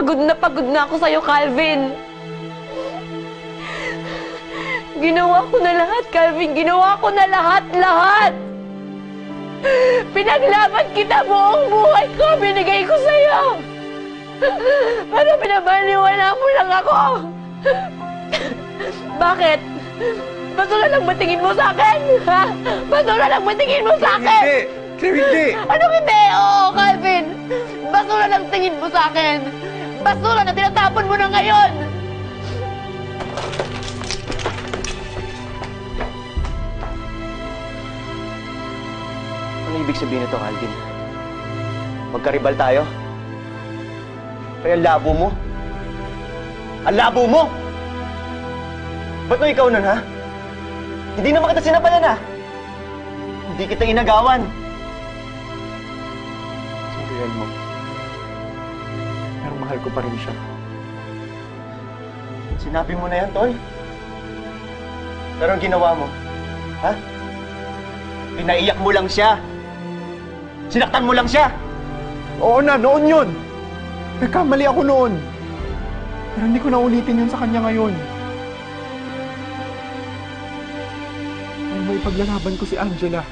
pagod na ako sa'yo, Calvin. Ginawa ko na lahat, Calvin. Ginawa ko na lahat. Pinaglaban kita buong buhay ko. Binigay ko sa'yo. Pero pinabaliwala mo lang ako. Bakit? Basura lang ba tingin mo sa akin? Ha? Basura lang ba tingin mo sa akin? Hindi! Anong hindi? Oo, Calvin. Basura lang tingin mo sa akin. Basura na tinatapon mo na ngayon. Ano ibig sabihin nito, Calvin? Magkaribal tayo? Kaya ang labo mo? Ang labo mo! Ba't mo ikaw nun, ha? Hindi naman kita sinapalan, ha? Hindi kita inagawan. Sorry, Elmo. Pero mahal ko pa rin siya. Sinabi mo na yan, Tol. Pero ang ginawa mo, ha? Pinaiyak mo lang siya. Sinaktan mo lang siya. Oo na, noon yun. Nagkamali ako noon. Pero hindi ko na ulitin yun sa kanya ngayon. Ay, may paglalaban ko si Angela.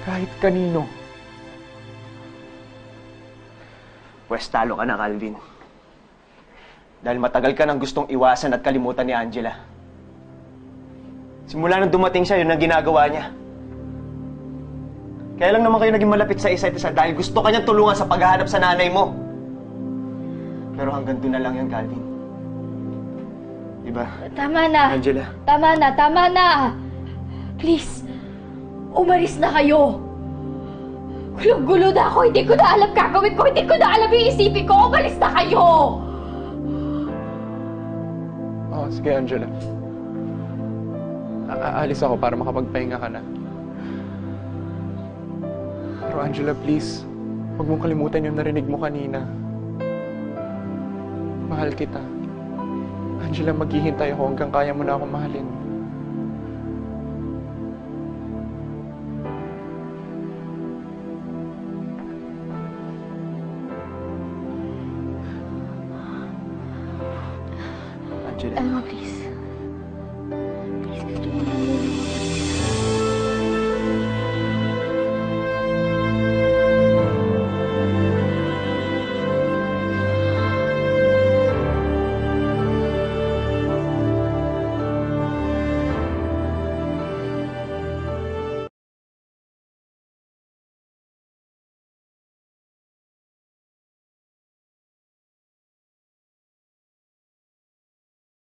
Kahit kanino. Pwes talo ka na, Calvin. Dahil matagal ka nang gustong iwasan at kalimutan ni Angela. Simula nang dumating siya, yun ang ginagawa niya. Kaya lang naman kayo naging malapit sa isa't isa dahil gusto ka niyang tulungan sa paghahanap sa nanay mo. Pero hanggang doon na lang yan, Calvin. Diba? Tama na. Angela. Tama na. Please, umalis na kayo. Gulong-gulo na ako. Hindi ko na alam gagawin ko. Hindi ko na alam yung isipin ko. Umalis na kayo. Oh, sige, Angela. Aalis ako para makapagpahinga ka na. Pero Angela, please, huwag mong kalimutan yung narinig mo kanina. Mahal kita. Angela, maghihintay ako hanggang kaya mo na akong mahalin. Angela. Elmo, please.